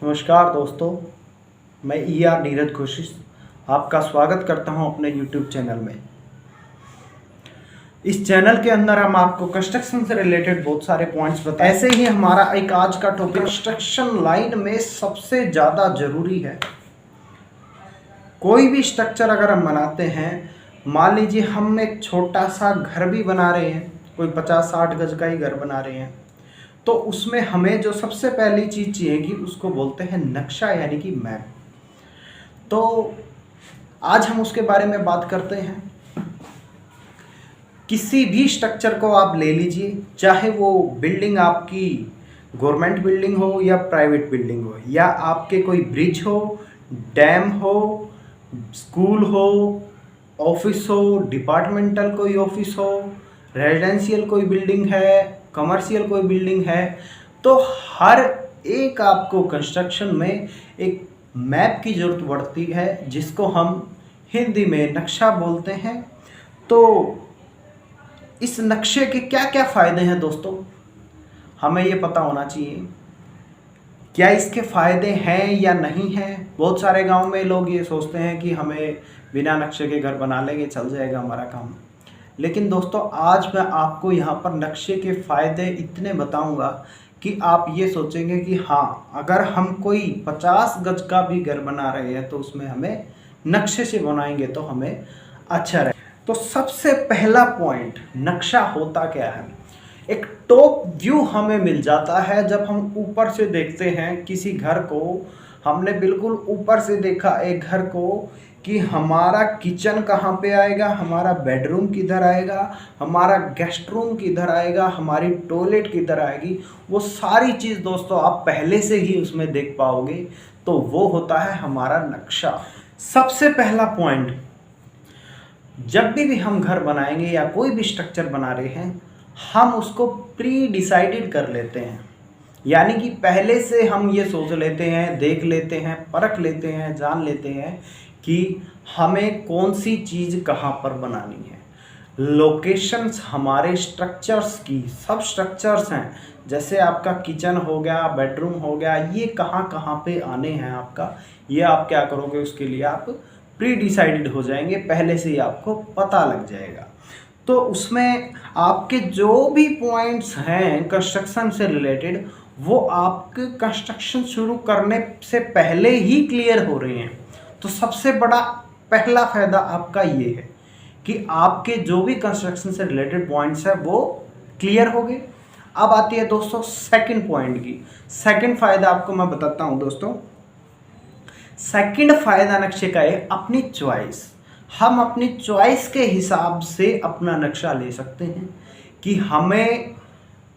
नमस्कार दोस्तों, मैं नीरज कोशिश आपका स्वागत करता हूं अपने YouTube चैनल में। इस चैनल के अंदर हम आपको कंस्ट्रक्शन से रिलेटेड बहुत सारे पॉइंट्स बताएं। ऐसे ही हमारा एक आज का टॉपिक कंस्ट्रक्शन लाइन में सबसे ज़्यादा ज़रूरी है। कोई भी स्ट्रक्चर अगर हम बनाते हैं, मान लीजिए हम एक छोटा सा घर भी बना रहे हैं, कोई 50-60 गज का ही घर बना रहे हैं, तो उसमें हमें जो सबसे पहली चीज़ चाहिएगी उसको बोलते हैं नक्शा, यानी कि मैप। तो आज हम उसके बारे में बात करते हैं। किसी भी स्ट्रक्चर को आप ले लीजिए, चाहे वो बिल्डिंग आपकी गवर्नमेंट बिल्डिंग हो या प्राइवेट बिल्डिंग हो, या आपके कोई ब्रिज हो, डैम हो, स्कूल हो, ऑफिस हो, डिपार्टमेंटल कोई ऑफिस हो, रेजिडेंशियल कोई बिल्डिंग है, कमर्शियल कोई बिल्डिंग है, तो हर एक आपको कंस्ट्रक्शन में एक मैप की ज़रूरत पड़ती है, जिसको हम हिंदी में नक्शा बोलते हैं। तो इस नक्शे के क्या क्या फ़ायदे हैं दोस्तों, हमें ये पता होना चाहिए। क्या इसके फ़ायदे हैं या नहीं हैं? बहुत सारे गांव में लोग ये सोचते हैं कि हमें बिना नक्शे के घर बना लेंगे, चल जाएगा हमारा काम। लेकिन दोस्तों, आज मैं आपको यहाँ पर नक्शे के फ़ायदे इतने बताऊँगा कि आप ये सोचेंगे कि हाँ, अगर हम कोई 50 गज का भी घर बना रहे हैं तो उसमें हमें नक्शे से बनाएंगे तो हमें अच्छा रहे। तो सबसे पहला पॉइंट, नक्शा होता क्या है? एक टॉप व्यू हमें मिल जाता है जब हम ऊपर से देखते हैं किसी घर को। हमने बिल्कुल ऊपर से देखा एक घर को कि हमारा किचन कहाँ पे आएगा, हमारा बेडरूम किधर आएगा, हमारा गेस्ट रूम किधर आएगा, हमारी टॉयलेट किधर आएगी, वो सारी चीज़ दोस्तों आप पहले से ही उसमें देख पाओगे। तो वो होता है हमारा नक्शा। सबसे पहला पॉइंट, जब भी हम घर बनाएंगे या कोई भी स्ट्रक्चर बना रहे हैं, हम उसको प्री डिसाइडेड कर लेते हैं, यानी कि पहले से हम ये सोच लेते हैं, देख लेते हैं, परख लेते हैं, जान लेते हैं कि हमें कौन सी चीज़ कहाँ पर बनानी है। लोकेशंस हमारे स्ट्रक्चर्स की, सब स्ट्रक्चर्स हैं, जैसे आपका किचन हो गया, बेडरूम हो गया, ये कहाँ कहाँ पे आने हैं आपका, ये आप क्या करोगे, उसके लिए आप प्री डिसाइडेड हो जाएंगे, पहले से ही आपको पता लग जाएगा। तो उसमें आपके जो भी पॉइंट्स हैं कंस्ट्रक्शन से रिलेटेड, वो आपके कंस्ट्रक्शन शुरू करने से पहले ही क्लियर हो रहे हैं। तो सबसे बड़ा पहला फ़ायदा आपका ये है कि आपके जो भी कंस्ट्रक्शन से रिलेटेड पॉइंट्स हैं वो क्लियर हो गए। अब आती है दोस्तों सेकंड पॉइंट की। सेकंड फ़ायदा आपको मैं बताता हूँ दोस्तों। सेकंड फ़ायदा नक्शे का है अपनी चॉइस। हम अपनी चॉइस के हिसाब से अपना नक्शा ले सकते हैं कि हमें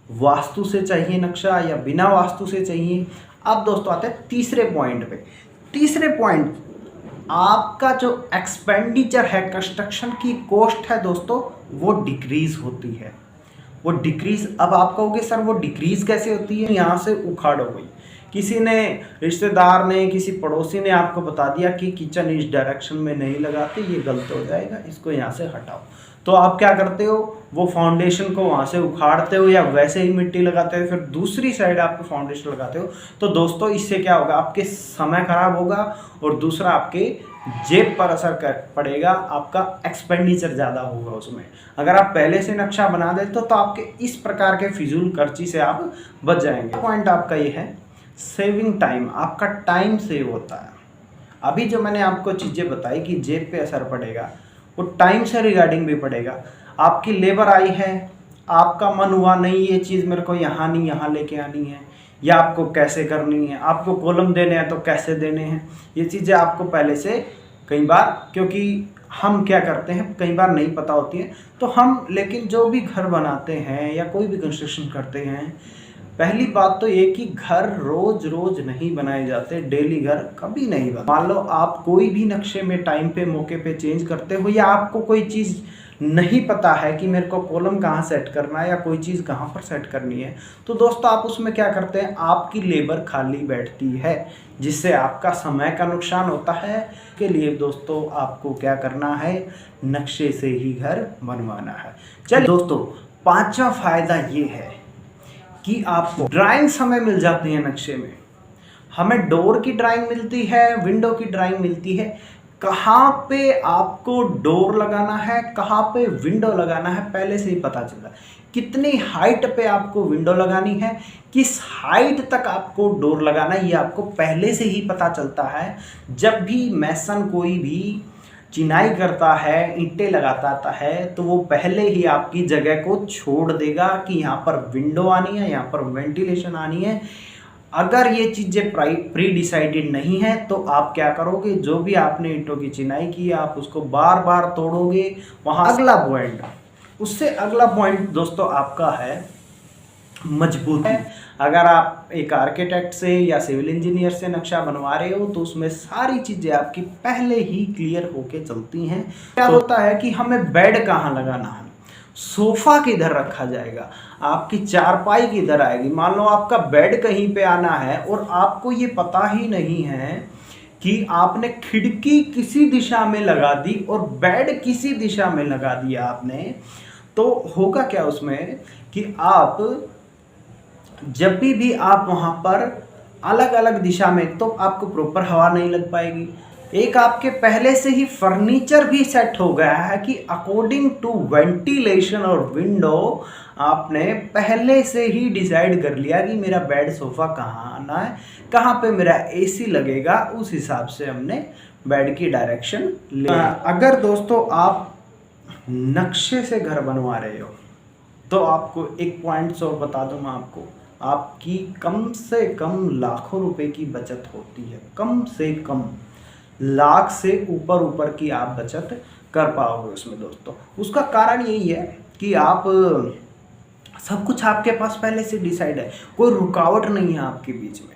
वास्तु से चाहिए नक्शा या बिना वास्तु से चाहिए। अब दोस्तों आते हैं तीसरे पॉइंट पे। तीसरे पॉइंट, आपका जो एक्सपेंडिचर है, कंस्ट्रक्शन की कॉस्ट है दोस्तों, वो डिक्रीज़ होती है। वो डिक्रीज़, अब आप कहोगे सर वो डिक्रीज़ कैसे होती है? यहाँ से उखाड़ हो गई, किसी ने, रिश्तेदार ने, किसी पड़ोसी ने आपको बता दिया कि किचन इस डायरेक्शन में नहीं लगाते, ये गलत हो जाएगा, इसको यहाँ से हटाओ। तो आप क्या करते हो, वो फाउंडेशन को वहाँ से उखाड़ते हो या वैसे ही मिट्टी लगाते हो, फिर दूसरी साइड आप फाउंडेशन लगाते हो। तो दोस्तों इससे क्या होगा, आपके समय खराब होगा और दूसरा आपके जेब पर असर पड़ेगा, आपका एक्सपेंडिचर ज़्यादा होगा उसमें। अगर आप पहले से नक्शा बना देते तो आपके इस प्रकार के फिजूल खर्ची से आप बच जाएंगे। पॉइंट आपका ये है सेविंग टाइम, आपका टाइम सेव होता है। अभी जो मैंने आपको चीज़ें बताई कि जेब पे असर पड़ेगा, वो टाइम से रिगार्डिंग भी पड़ेगा। आपकी लेबर आई है, आपका मन हुआ नहीं ये चीज़ मेरे को यहाँ नहीं यहाँ लेके आनी है, या आपको कैसे करनी है, आपको कॉलम देने हैं तो कैसे देने हैं, ये चीज़ें आपको पहले से कई बार, क्योंकि हम क्या करते हैं कई बार नहीं पता होती है, तो हम, लेकिन जो भी घर बनाते हैं या कोई भी कंस्ट्रक्शन करते हैं, पहली बात तो ये कि घर रोज रोज नहीं बनाए जाते, डेली घर कभी नहीं बनता। मान लो आप कोई भी नक्शे में टाइम पे, मौके पे चेंज करते हो, या आपको कोई चीज़ नहीं पता है कि मेरे को कॉलम कहाँ सेट करना है या कोई चीज़ कहाँ पर सेट करनी है, तो दोस्तों आप उसमें क्या करते हैं, आपकी लेबर खाली बैठती है, जिससे आपका समय का नुकसान होता है। के लिए दोस्तों आपको क्या करना है, नक्शे से ही घर बनवाना है। चलिए दोस्तों, पांचवा फायदा ये है कि आपको ड्राइंग्स हमें मिल जाती हैं नक्शे में। हमें डोर की ड्राइंग मिलती है, विंडो की ड्राइंग मिलती है। कहाँ पे आपको डोर लगाना है, कहाँ पे विंडो लगाना है, पहले से ही पता चल रहा है। कितनी हाइट पे आपको विंडो लगानी है, किस हाइट तक आपको डोर लगाना है, ये आपको पहले से ही पता चलता है। जब भी मैसन कोई भी चिनाई करता है, ईंटें लगाता है, तो वो पहले ही आपकी जगह को छोड़ देगा कि यहाँ पर विंडो आनी है, यहाँ पर वेंटिलेशन आनी है। अगर ये चीज़ें प्री डिसाइडेड नहीं है तो आप क्या करोगे, जो भी आपने ईंटों की चिनाई की है आप उसको बार बार तोड़ोगे। वहाँ अगला पॉइंट, उससे अगला पॉइंट दोस्तों आपका है मजबूत है। अगर आप एक आर्किटेक्ट से या सिविल इंजीनियर से नक्शा बनवा रहे हो तो उसमें सारी चीज़ें आपकी पहले ही क्लियर होके चलती हैं। क्या होता है कि हमें बेड कहाँ लगाना है, सोफा किधर रखा जाएगा, आपकी चारपाई किधर आएगी। मान लो आपका बेड कहीं पे आना है और आपको ये पता ही नहीं है कि आपने खिड़की किसी दिशा में लगा दी और बेड किसी दिशा में लगा दिया आपने, तो होगा क्या उसमें कि आप जब भी आप वहाँ पर अलग अलग दिशा में, तो आपको प्रॉपर हवा नहीं लग पाएगी। एक आपके पहले से ही फर्नीचर भी सेट हो गया है कि अकॉर्डिंग टू वेंटिलेशन और विंडो आपने पहले से ही डिसाइड कर लिया कि मेरा बेड सोफ़ा कहाँ आना है, कहाँ पे मेरा एसी लगेगा, उस हिसाब से हमने बेड की डायरेक्शन ले। अगर दोस्तों आप नक्शे से घर बनवा रहे हो तो आपको एक पॉइंट्स और बता दूँ मैं आपको, आपकी कम से कम लाखों रुपए की बचत होती है। कम से कम लाख से ऊपर की आप बचत कर पाओगे उसमें दोस्तों। उसका कारण यही है कि आप सब कुछ आपके पास पहले से डिसाइड है, कोई रुकावट नहीं है आपके बीच में।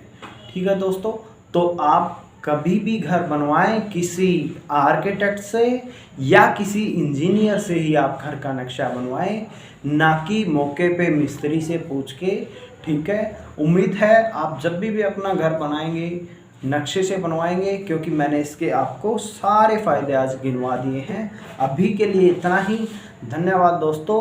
ठीक है दोस्तों, तो आप कभी भी घर बनवाएं किसी आर्किटेक्ट से या किसी इंजीनियर से ही आप घर का नक्शा बनवाएं, ना कि मौके पे मिस्त्री से पूछ के। ठीक है, उम्मीद है आप जब भी अपना घर बनाएंगे नक्शे से बनवाएंगे, क्योंकि मैंने इसके आपको सारे फ़ायदे आज गिनवा दिए हैं। अभी के लिए इतना ही, धन्यवाद दोस्तों।